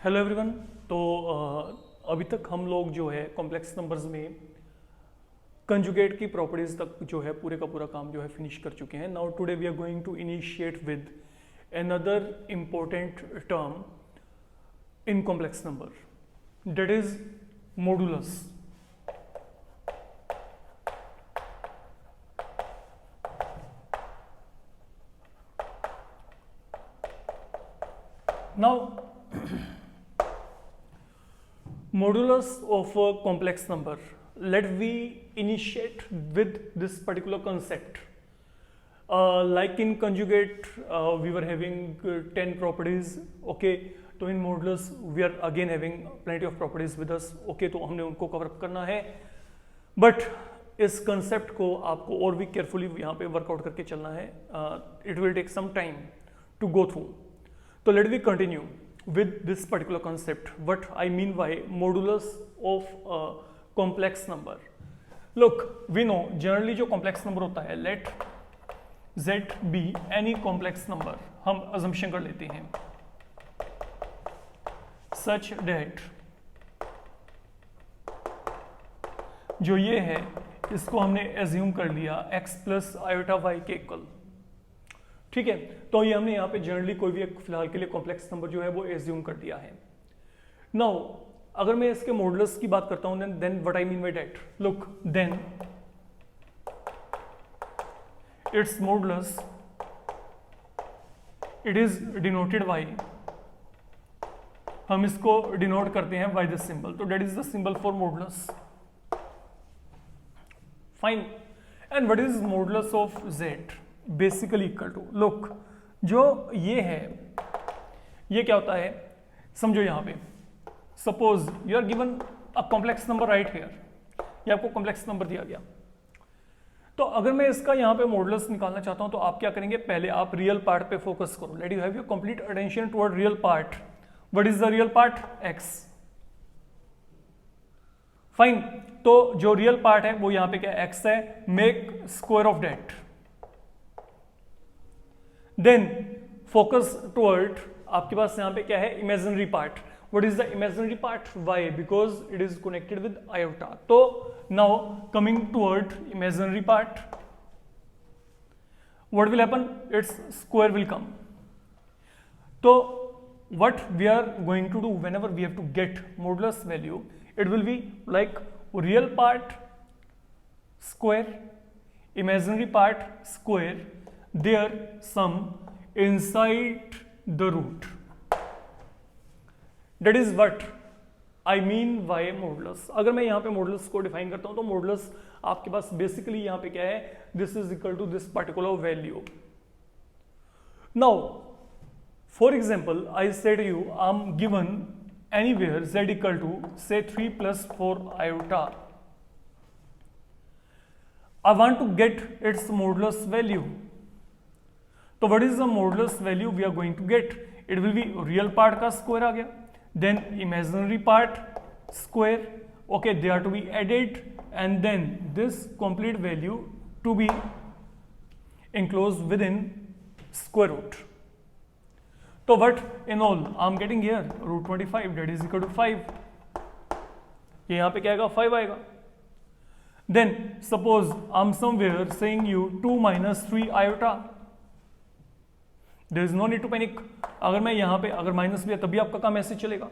Hello everyone. तो अभी तक हम लोग जो है कॉम्प्लेक्स नंबर्स में कंजुगेट की प्रॉपर्टीज तक जो है पूरे का पूरा काम जो है फिनिश कर चुके हैं। Now today we are going to initiate with another important term in complex number, that is modulus. Now modulus of a complex number, let we initiate with this particular concept. Like in conjugate we were having 10 properties, okay, तो in modulus we are again having plenty of properties with us, okay, तो हमने उनको cover up करना है। But इस concept को आपको और भी केयरफुली यहाँ पे वर्कआउट करके चलना है। It will take some time to go through. तो let we continue with this particular concept, what I mean by modulus of a complex number. Look, we know generally जो complex number होता है, let z be any complex number, हम assumption कर लेते हैं such that जो ये है इसको हमने assume कर लिया x plus iota y के इक्वल, ठीक है। तो ये हमने यहाँ पे जनरली कोई भी एक फिलहाल के लिए कॉम्प्लेक्स नंबर जो है वो एज्यूम कर दिया है। नाउ अगर मैं इसके मॉडुलस की बात करता हूँ then what I mean by that, look, then it's modulus it is denoted by, हम इसको डिनोट करते हैं बाय दिस सिंबल, तो that is the symbol for modulus, fine. And what is modulus of z? Basically equal to, look, जो ये है ये क्या होता है, समझो यहाँ पे suppose you are given a complex number right here, ये आपको कॉम्प्लेक्स नंबर दिया गया। तो अगर मैं इसका यहाँ पे मॉडुलस निकालना चाहता हूँ तो आप क्या करेंगे, पहले आप रियल पार्ट पे फोकस करो। Let you have your complete attention toward real part. What is the real part? x, fine. तो जो रियल पार्ट है वो यहाँ पे क्या x है, make square of that, then focus toward, आपके पास यहां पे क्या है, imaginary part. What is the imaginary part? y, because it is connected with iota. तो now coming toward imaginary part, what will happen, its square will come. तो what we are going to do whenever we have to get modulus value, it will be like real part square, imaginary part square, their sum inside the root. That is what I mean by modulus. अगर मैं यहाँ पे modulus को define करता हूँ तो modulus आपके पास basically यहाँ पे क्या है, this is equal to this particular value. Now, for example, I said to you, I'm given anywhere z equal to say 3 plus 4 iota. I want to get its modulus value. तो what is the modulus value we are going to get? It will be real part का square आ गया, then imaginary part square, okay, they are to be added and then this complete value to be enclosed within square root. तो what in all I'm getting here root 25, that is equal to 5. ये यहाँ पे क्या आएगा, 5 आएगा। Then suppose I'm somewhere saying you 2 minus 3 iota. There is no need to panic. अगर मैं यहाँ पे अगर माइनस भी है तभी आपका काम ऐसे चलेगा।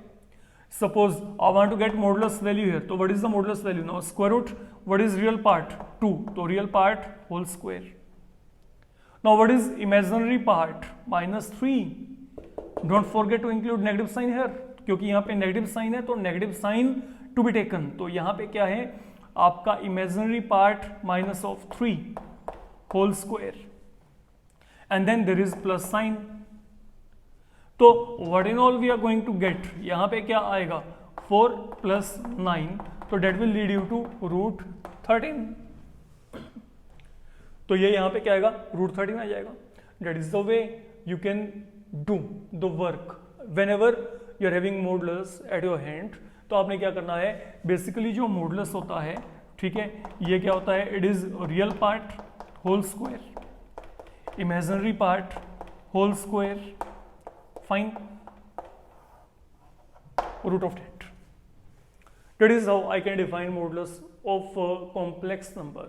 Suppose I want to get modulus value here, तो what is the modulus value? Now square root, what is real part? 2, तो real part whole square. Now what is imaginary part? -3। Don't forget to include negative sign here, क्योंकि यहाँ पे negative sign है तो negative sign to be taken. तो यहाँ पे क्या है आपका imaginary part -3 whole square, and then there is plus sign. तो what in all we are going to get, यहाँ पे क्या आएगा, 4 plus 9, तो that will lead you to root 13. तो ये यहाँ पे क्या आएगा, root 13 आ जाएगा। That is the way you can do the work whenever you are having modulus at your hand. तो आपने क्या करना है, बेसिकली जो modulus होता है, ठीक है, ये क्या होता है, it is real part whole square, imaginary part whole square, fine. root of that. That is how I can define modulus of a complex number.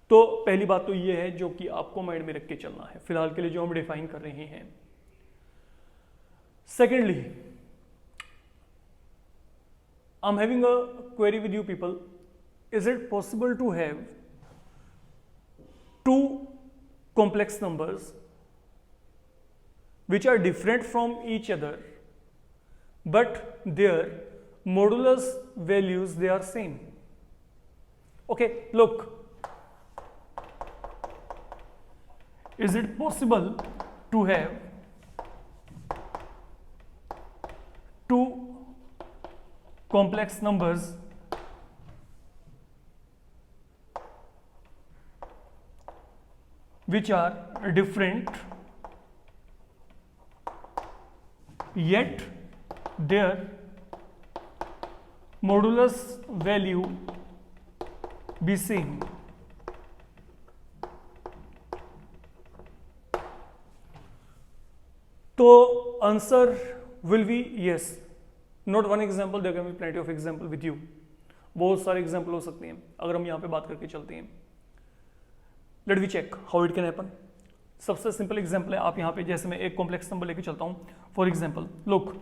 तो पहली बात तो ये है जो कि आपको माइंड में रख के चलना है फिलहाल के लिए जो हम डिफाइन कर रहे हैं. Secondly, I'm having a query with you people. Is it possible to have two complex numbers which are different from each other, but their modulus values they are same? Okay, look. Is it possible to have two complex numbers which are different yet their modulus value be same? तो answer will be yes. Not one example, there can be plenty of example with you. बहुत सारे example हो सकते हैं अगर हम यहाँ पे बात करके चलते हैं. Let we check how it can happen. सबसे सिंपल एग्जाम्पल है, आप यहाँ पे जैसे मैं एक कॉम्प्लेक्स नंबर लेके चलता हूँ. फॉर एग्जाम्पल लुक,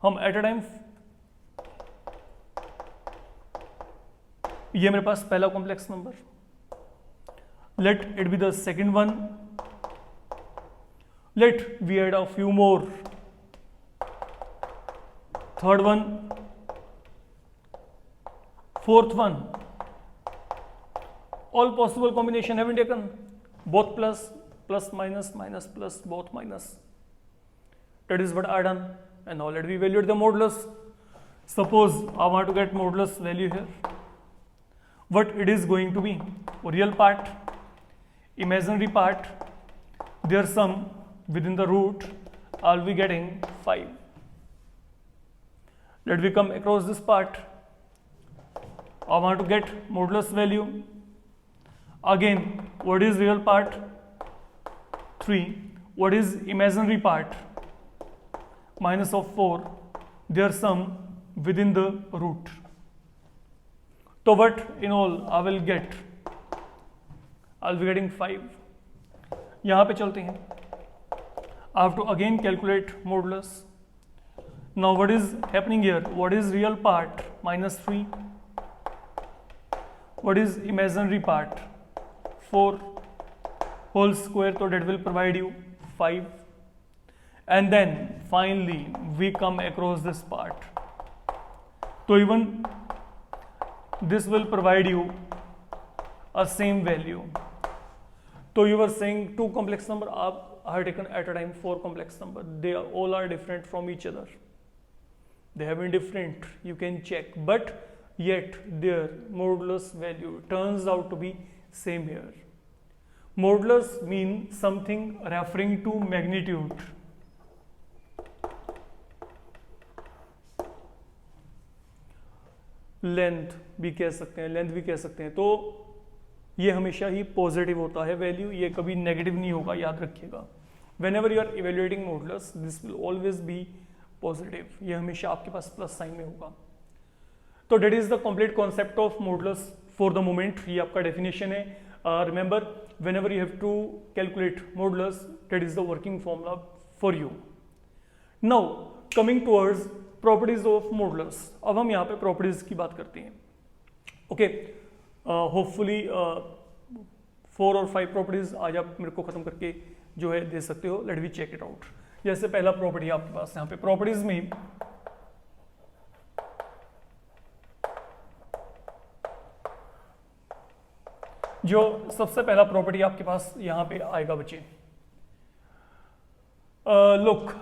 हम एट अ टाइम, ये मेरे पास पहला complex number, let it be the second one, let we add a few more, third one, fourth one, all possible combination have been taken, both plus, plus minus, minus plus, both minus. That is what I done. And now let me evaluate the modulus. Suppose I want to get modulus value here. What it is going to be? Real part, imaginary part, their sum within the root, I'll be getting 5. Let me come across this part. I want to get modulus value. Again, what is real part? 3. What is imaginary part? Minus of 4. Their sum within the root. So what in all I will get? I'll be getting 5. यहाँ पे चलते हैं. I have to again calculate modulus. Now what is happening here? What is real part? Minus 3. What is imaginary part? 4 whole square, so that will provide you 5. And then finally we come across this part. So even this will provide you a same value. So you were saying two complex number are taken at a time, 4 complex number. They all are different from each other. They have been different, you can check, but yet their modulus value turns out to be same here. Modulus means something referring to magnitude. Length भी कह सकते हैं, length भी कह सकते हैं. तो ये हमेशा ही पॉजिटिव होता है वैल्यू, ये कभी नेगेटिव नहीं होगा, याद रखिएगा. whenever you are evaluating modulus, this will always be positive. ये हमेशा आपके पास प्लस साइन में होगा. तो that is the complete concept of modulus for the moment. ये आपका डेफिनेशन है. Remember whenever you have to calculate modulus, that is the working formula for you. Now coming towards properties of modulus. अब हम यहाँ पे properties की बात करते हैं. ओके, होपफुली 4 और 5 प्रॉपर्टीज आज आप मेरे को खत्म करके जो है दे सकते हो. Let we check it out. जैसे पहला प्रॉपर्टी आपके पास यहाँ पे प्रॉपर्टीज में जो सबसे पहला प्रॉपर्टी आपके पास यहाँ पे आएगा बच्चे. Look,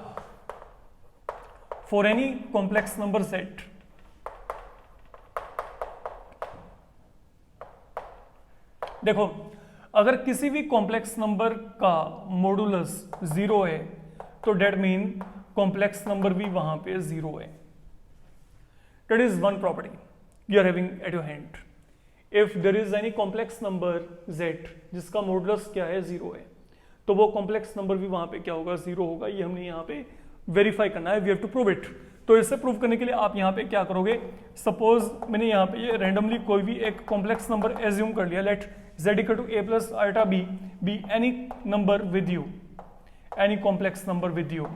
for any complex number set, देखो अगर किसी भी कॉम्प्लेक्स नंबर का मॉडुलस 0 है तो डेट मीन कॉम्प्लेक्स नंबर भी वहां पे 0 है. That is one property you are having at your hand. If there is any complex number z जिसका मॉडुलस क्या है 0 है, तो वो कॉम्प्लेक्स नंबर भी वहां पे क्या होगा 0 होगा. ये हमने यहाँ पे वेरीफाई करना है. We have to prove it. तो इसे प्रूव करने के लिए आप यहाँ पे क्या करोगे, सपोज मैंने यहाँ पे ये रैंडमली कोई भी एक कॉम्प्लेक्स नंबर एज्यूम कर लिया, let z equal to a plus iota b be any number with you, any complex number with you,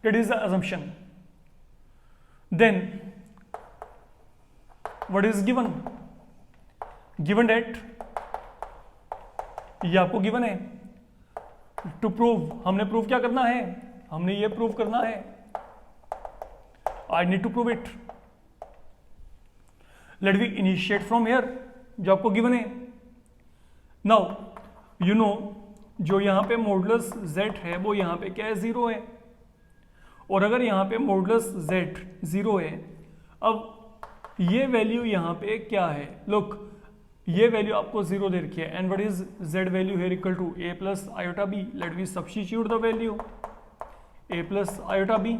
that is the assumption. Then what is given? Given that ये आपको given है, to prove हमने prove क्या करना है, हमने ये prove करना है, I need to prove it, let we initiate from here, जो आपको गिवन है. नाउ यू नो जो यहां पे मॉडुलस z है वो यहां पे क्या है, 0 है, और अगर यहां पे मॉडुलस z 0 है, अब ये वैल्यू यहां पे क्या है, लुक ये वैल्यू आपको 0 दे रखी है, and what is z value here equal to a plus iota b, let we substitute the value a plus iota b.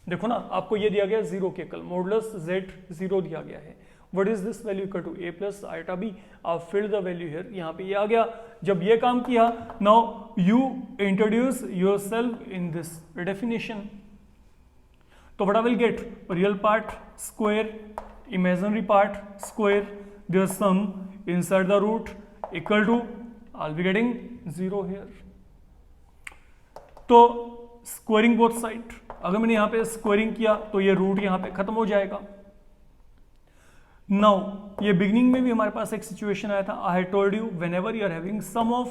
देखो ना आपको ये दिया गया 0 के कल, मॉडुलस z 0 दिया गया है, what is this value equal to a plus iota b, आप फिल द वैल्यू हियर, यहाँ पे ये आ गया. जब ये काम किया, now you introduce yourself in this definition, तो what I will get, real part square, imaginary part square, their sum inside the root equal to, I'll be getting 0 here. तो स्क्वायरिंग बोथ साइड, अगर मैंने यहाँ पे squaring किया तो ये root यहाँ पे खत्म हो जाएगा. नाउ ये बिगिनिंग में भी हमारे पास एक सिचुएशन आया था, I told you whenever you are having some of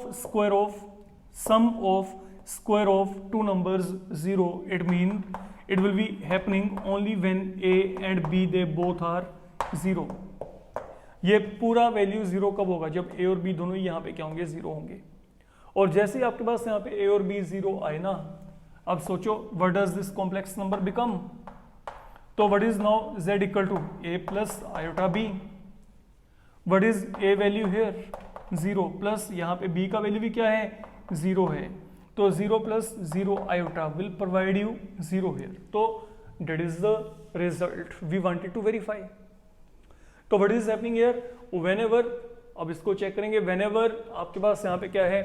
square of two numbers 0, it mean it will be happening only when a and b they both are 0. ये पूरा value 0 कब होगा, जब a और b दोनों ही यहाँ पे क्या होंगे, 0 होंगे. और जैसे ही आपके पास यहाँ पे a और b 0 आए ना, अब सोचो what does this complex number become, तो what is now z equal to a plus iota b, what is a value here 0, plus यहाँ पे b का वैल्यू भी क्या है, 0 है, तो 0 plus 0 iota will provide you 0 here. तो that is the result we wanted to verify. तो what is happening here, whenever, अब इसको चेक करेंगे, व्हेनेवर आपके पास यहाँ पे क्या है,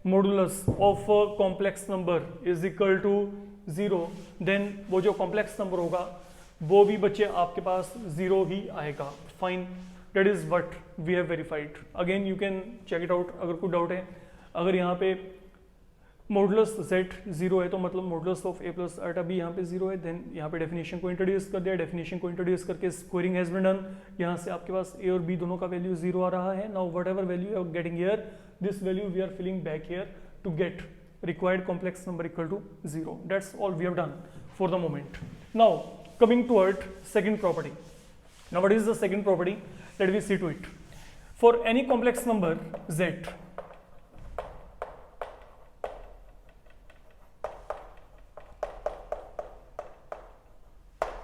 modulus of complex number is equal to 0, then वो जो कॉम्प्लेक्स नंबर होगा वो भी बच्चे आपके पास 0 ही आएगा. Fine, that is what we have verified. Again you can check it out अगर कोई डाउट है. अगर यहाँ पे मॉडुलस z 0 है तो मतलब modulus of a plus iota b यहाँ पे 0 है, देन यहाँ पे डेफिनेशन को इंट्रोड्यूस कर दिया, डेफिनेशन को इंट्रोड्यूस करके स्क्वायरिंग हैज बीन डन, यहाँ से आपके पास a और b दोनों का वैल्यू 0 आ रहा है. Now whatever value you are getting here, this value we are filling back here to get required complex number equal to 0. That's all we have done for the moment. Now coming toward second property. Now what is the second property, let we see to it. For any complex number z,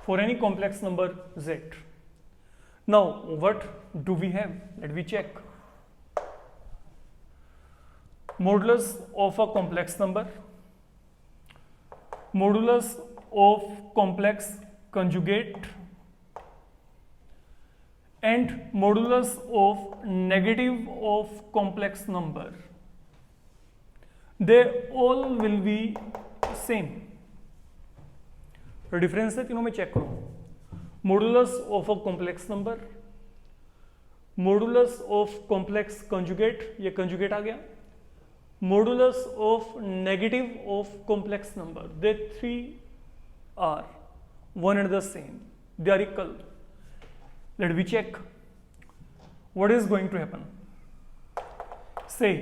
for any complex number z. Now what do we have, let me check. Modulus of a complex number, modulus of complex conjugate, and modulus of negative of complex number, they all will be same. तो difference है तीनों में, check करो. Modulus of a complex number, modulus of complex conjugate, ये conjugate आ गया, modulus of negative of complex number, they three are one and the same, they are equal. Let we check what is going to happen. Say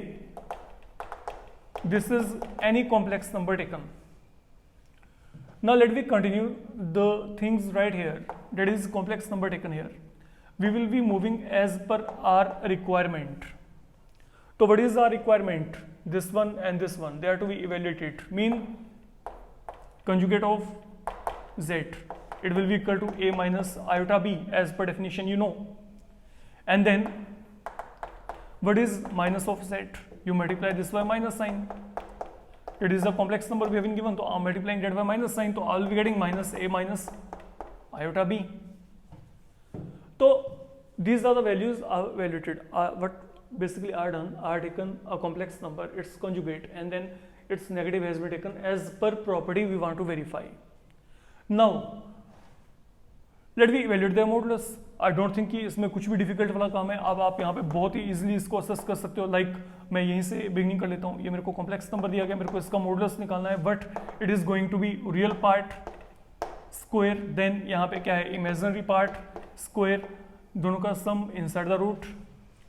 this is any complex number taken. Now let me continue the things right here, that is complex number taken here. We will be moving as per our requirement. So what is our requirement? This one and this one, they are to be evaluated. Mean conjugate of z, it will be equal to a minus iota b as per definition you know. And then what is minus of z? You multiply this by minus sign. It is a complex number we have been given, so I'm multiplying that by minus sign, so I'll be getting minus a minus iota b. So these are the values are evaluated. What basically are done, are taken a complex number, its conjugate, and then its negative has been taken as per property we want to verify. Now let me evaluate the modulus. I don't think कि इसमें कुछ भी difficult वाला काम है. अब आप यहाँ पे बहुत ही इजीली इसको असेस कर सकते हो. लाइक मैं यहीं से बिगिनिंग कर लेता हूँ. ये मेरे को कॉम्प्लेक्स नंबर दिया गया, मेरे को इसका मॉडुलस निकालना है, but it is going to be real part square, then यहाँ पे क्या है इमेजिनरी पार्ट स्क्वायर, दोनों का sum inside the root.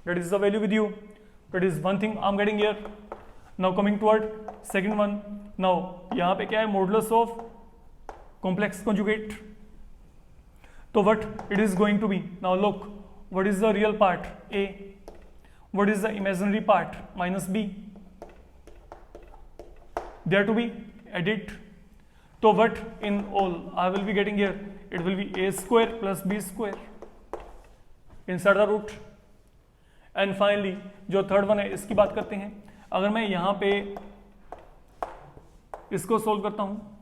That is the value with you. That is one thing I am getting here. Now coming toward second one. Now यहाँ पे क्या है modulus of complex conjugate. So what it is going to be? Now look, what is the real part? A. What is the imaginary part? Minus B. They are to be added. So what in all I will be getting here? It will be A square plus B square inside the root. And finally जो third one है इसकी बात करते हैं. अगर मैं यहाँ पे इसको सोल्व करता हूँ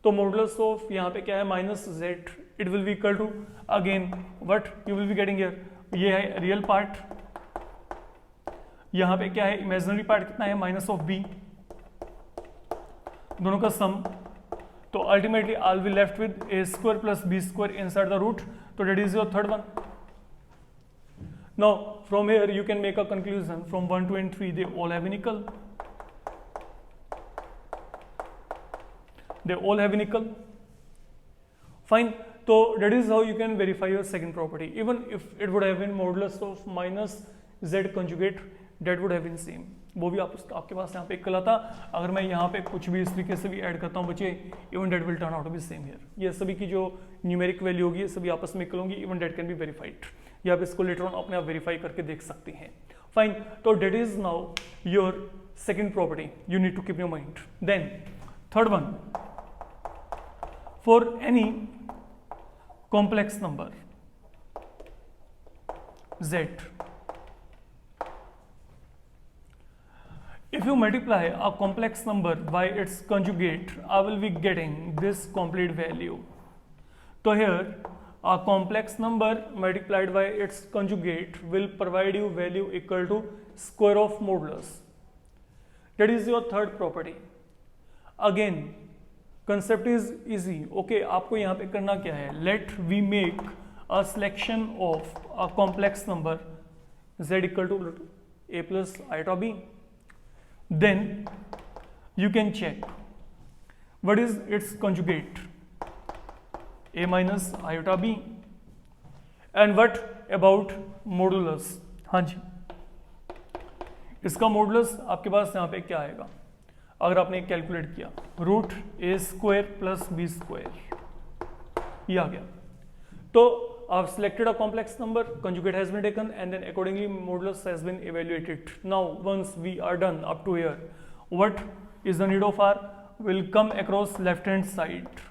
तो मॉडुलस ऑफ यहाँ पे क्या है minus z, it will be equal to again what you will be getting here. ये है रियल पार्ट, यहाँ पे क्या है इमेजिनरी पार्ट कितना है माइनस ऑफ बी, दोनों का सम. तो ultimately I will be left with a square plus b square inside the root. तो that is your third one. Now from here you can make a conclusion from 1, 2 and 3 they all have an equal. They all have an equal. Fine. So that is how you can verify your second property. Even if it would have been modulus of minus z conjugate, that would have been same. वो भी आपके पास यहाँ पे equal आता. अगर मैं यहाँ पे कुछ भी इस तरीके से भी ऐड करता हूँ बच्चे, even that will turn out to be same here. ये सभी की जो न्यूमेरिक वैल्यू होगी ये सभी आपस में इक्वल होंगी. even that can be verified. ये आप इसको later on अपने आप वेरीफाई करके देख सकते हैं. Fine. तो that is now your second property. You need to keep in your mind. Then third one. For any complex number z, if you multiply a complex number by its conjugate, I will be getting this complete value. So here a complex number multiplied by its conjugate will provide you value equal to square of modulus. That is your third property. Again concept is easy. Okay, आपको यहाँ पे करना क्या है? Let we make a selection of a complex number z equal to a plus iota b. Then you can check what is its conjugate, a minus iota b. And what about modulus? हाँ जी, इसका modulus आपके पास यहाँ पे क्या आएगा अगर आपने calculate किया? रूट ए स्क्वायर प्लस बी स्क्वायर, ये आ गया. तो I've selected a complex number, conjugate has been taken, and then accordingly modulus has been evaluated. Now once we are done up to here, what is the need of R? Will come across left hand side,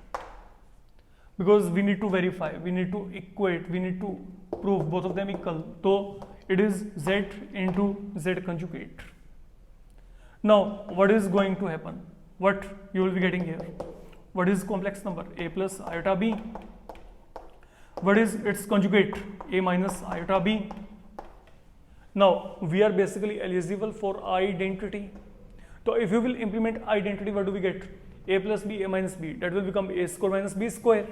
because we need to verify, we need to equate, we need to prove both of them equal. So it is z into z conjugate. Now what is going to happen? What you will be getting here? What is complex number? A plus iota b. What is its conjugate? A minus iota b. Now we are basically eligible for identity. So if you will implement identity, what do we get? A plus b, a minus b. That will become a square minus b square.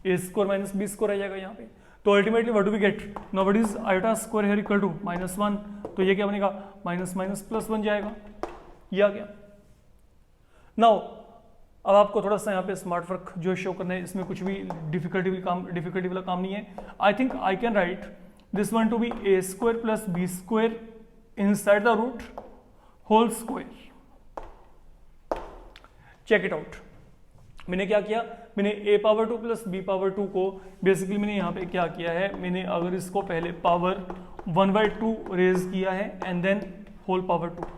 A square minus b square आ जाएगा यहाँ पे. तो ultimately what do we get? Now what is iota square here equal to -1. तो ये क्या बनेगा? Minus minus plus बन जाएगा. ये आ गया. नाउ अब आपको थोड़ा सा यहाँ पे स्मार्ट वर्क जो शो करना है, इसमें कुछ भी डिफिकल्टी वाला काम नहीं है. I think I can write this one to be a square plus b square inside the root whole square. Check it out. मैंने क्या किया? मैंने a power 2 plus b power 2 को बेसिकली मैंने यहाँ पे क्या किया है, मैंने अगर इसको पहले पावर 1/2 रेज किया है and then whole power 2.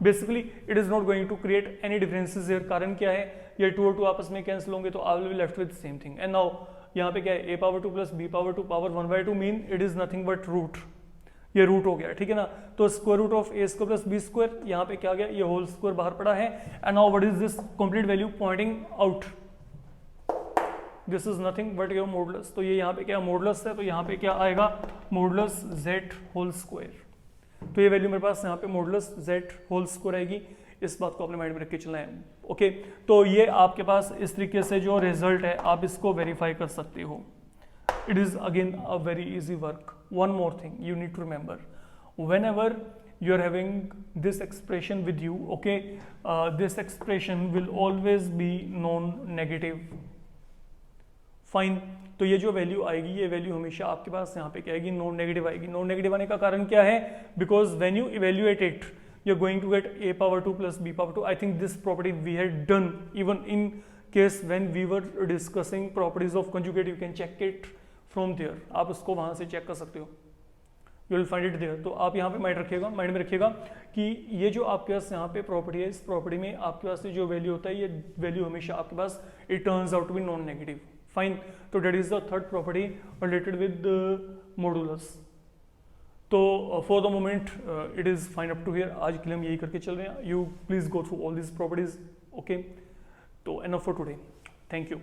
Basically it is not going to create any differences here. कारण क्या है? ये 2 और 2 आपस में कैंसिल होंगे तो I will be left with same thing. And now यहाँ पे क्या है? a power 2 plus b power 2 power 1/2 mean it is nothing but root. ये रूट हो गया, ठीक है ना. तो square root of a square plus b square, यहाँ पे क्या गया? ये होल स्क्वायर बाहर पड़ा है. And now what is this complete value pointing out? This is nothing but your modulus. तो ये यहाँ पे क्या मॉडुलस है, तो यहाँ पे क्या आएगा? Modulus z whole square. तो ये वैल्यू मेरे पास यहाँ पे मॉडुलस z होल स्क्वायर आएगी, इस बात को अपने माइंड में रख के चलना है। ओके, तो ये आपके पास इस तरीके से जो रिजल्ट है आप इसको वेरीफाई कर सकते हो। It is again a very easy work. One more thing you need to remember, whenever you are having this expression with you, okay, this expression will always be non-negative. Fine, तो ये जो value आएगी ये value हमेशा आपके पास यहाँ पे क्या आएगी, नॉन नेगेटिव आएगी। नॉन नेगेटिव आने का कारण क्या है, because when you evaluate it you are going to get a power 2 plus b power 2. I think this property we had done even in case when we were discussing properties of conjugate. You can check it from there, आप उसको वहाँ से check कर सकते हो, you will find it there. तो आप यहाँ पे माइंड में रखिएगा कि ये जो आपके पास यहाँ पे प्रॉपर्टी है, इस प्रॉपर्टी में आपके पास जो वैल्यू होता है ये वैल्यू हमेशा आपके पास it turns out to be non negative. Fine, तो that is the third property related with modulus. तो for the moment it is fine up to here. आज के लिए हम यही करके चल रहे हैं। You please go through all this properties. Okay, तो enough for today, thank you.